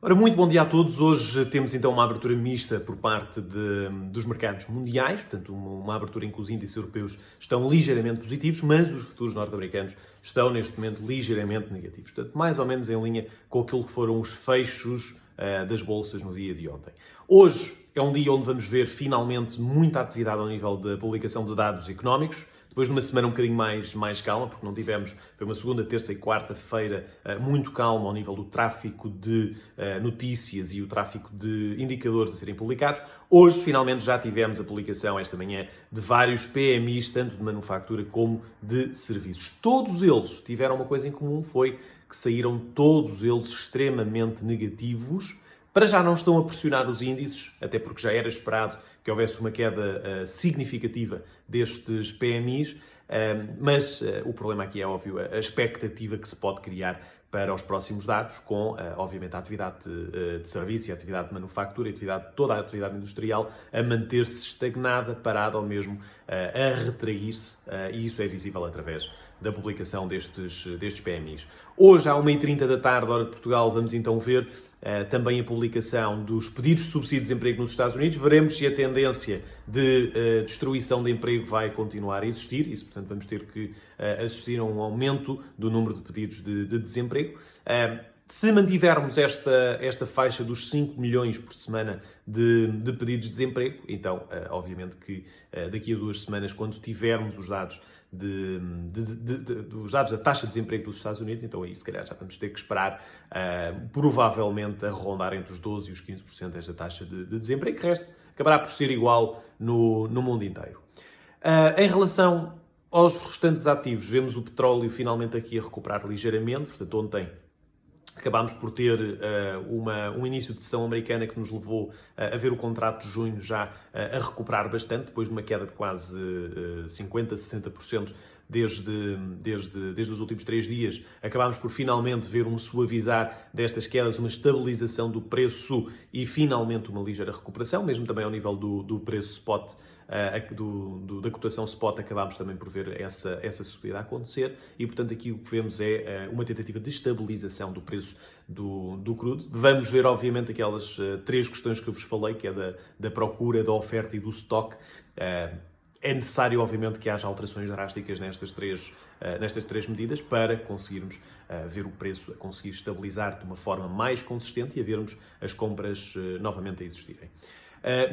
Ora, muito bom dia a todos. Hoje temos então uma abertura mista por parte dos mercados mundiais, portanto uma abertura em que os índices europeus estão ligeiramente positivos, mas os futuros norte-americanos estão neste momento ligeiramente negativos. Portanto, mais ou menos em linha com aquilo que foram os fechos das bolsas no dia de ontem. Hoje é um dia onde vamos ver finalmente muita atividade ao nível da publicação de dados económicos. Depois de uma semana um bocadinho mais calma, porque não tivemos, foi uma segunda, terça e quarta-feira muito calma ao nível do tráfico de notícias e o tráfico de indicadores a serem publicados. Hoje, finalmente, já tivemos a publicação, esta manhã, de vários PMIs, tanto de manufatura como de serviços. Todos eles tiveram uma coisa em comum, foi que saíram todos eles extremamente negativos. Para já não estão a pressionar os índices, até porque já era esperado que houvesse uma queda significativa destes PMIs, mas o problema aqui é óbvio, a expectativa que se pode criar para os próximos dados, com, obviamente, a atividade de serviço e a atividade de manufatura, toda a atividade industrial a manter-se estagnada, parada ou mesmo a retrair-se, e isso é visível através da publicação destes PMIs. Hoje, à 1h30 da tarde, hora de Portugal, vamos então ver também a publicação dos pedidos de subsídio de desemprego nos Estados Unidos. Veremos se a tendência de destruição de emprego vai continuar a existir. Isso, portanto, vamos ter que assistir a um aumento do número de pedidos de desemprego. Se mantivermos esta faixa dos 5 milhões por semana de pedidos de desemprego, então, obviamente que daqui a 2 semanas, quando tivermos os dados dos dados da taxa de desemprego dos Estados Unidos, então aí se calhar já vamos ter que esperar provavelmente a rondar entre os 12% e os 15% esta taxa de desemprego, que resta acabará por ser igual no mundo inteiro. Em relação aos restantes ativos, vemos o petróleo finalmente aqui a recuperar ligeiramente, portanto ontem acabámos por ter um início de sessão americana que nos levou a ver o contrato de junho já a recuperar bastante, depois de uma queda de quase 50%, 60% desde os últimos 3 dias. Acabámos por finalmente ver um suavizar destas quedas, uma estabilização do preço e finalmente uma ligeira recuperação, mesmo também ao nível do preço spot, da cotação spot, acabámos também por ver essa subida a acontecer e, portanto, aqui o que vemos é uma tentativa de estabilização do preço do crudo. Vamos ver, obviamente, aquelas 3 questões que eu vos falei, que é da procura, da oferta e do stock. É necessário, obviamente, que haja alterações drásticas nestas três medidas para conseguirmos ver o preço a conseguir estabilizar de uma forma mais consistente e a vermos as compras novamente a existirem.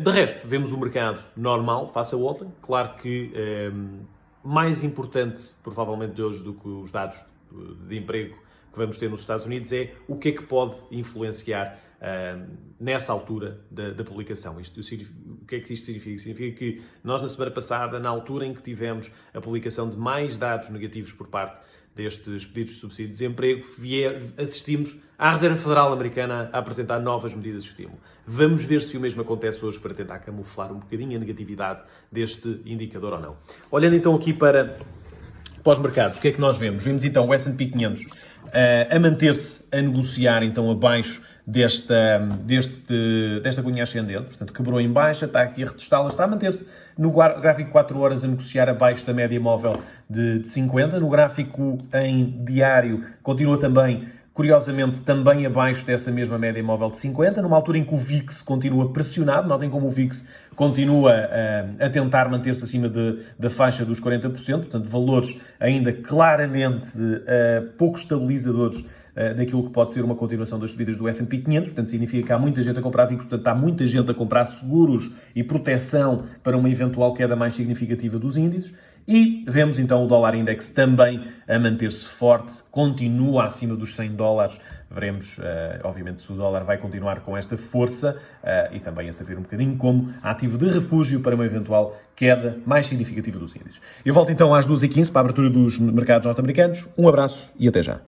De resto, vemos o mercado normal, face a ontem. Claro que mais importante, provavelmente, de hoje do que os dados de emprego que vamos ter nos Estados Unidos é o que é que pode influenciar nessa altura da publicação. O que é que isto significa? Significa que nós, na semana passada, na altura em que tivemos a publicação de mais dados negativos por parte destes pedidos de subsídio de desemprego, assistimos à Reserva Federal Americana a apresentar novas medidas de estímulo. Vamos ver se o mesmo acontece hoje para tentar camuflar um bocadinho a negatividade deste indicador ou não. Olhando então aqui para os mercados, o que é que nós vemos? Vemos então o S&P 500 a manter-se a negociar então abaixo desta cunha ascendente, portanto quebrou em baixa, está aqui a retestá-la, está a manter-se no gráfico 4 horas a negociar abaixo da média móvel de 50, no gráfico em diário continua também, curiosamente, também abaixo dessa mesma média móvel de 50, numa altura em que o VIX continua pressionado. Notem como o VIX continua a tentar manter-se acima da faixa dos 40%, portanto, valores ainda claramente pouco estabilizadores daquilo que pode ser uma continuação das subidas do S&P 500, portanto significa que há muita gente a comprar VIX, portanto há muita gente a comprar seguros e proteção para uma eventual queda mais significativa dos índices, e vemos então o dólar index também a manter-se forte, continua acima dos 100 dólares, veremos obviamente se o dólar vai continuar com esta força e também a servir um bocadinho como ativo de refúgio para uma eventual queda mais significativa dos índices. Eu volto então às 2h15 para a abertura dos mercados norte-americanos, um abraço e até já.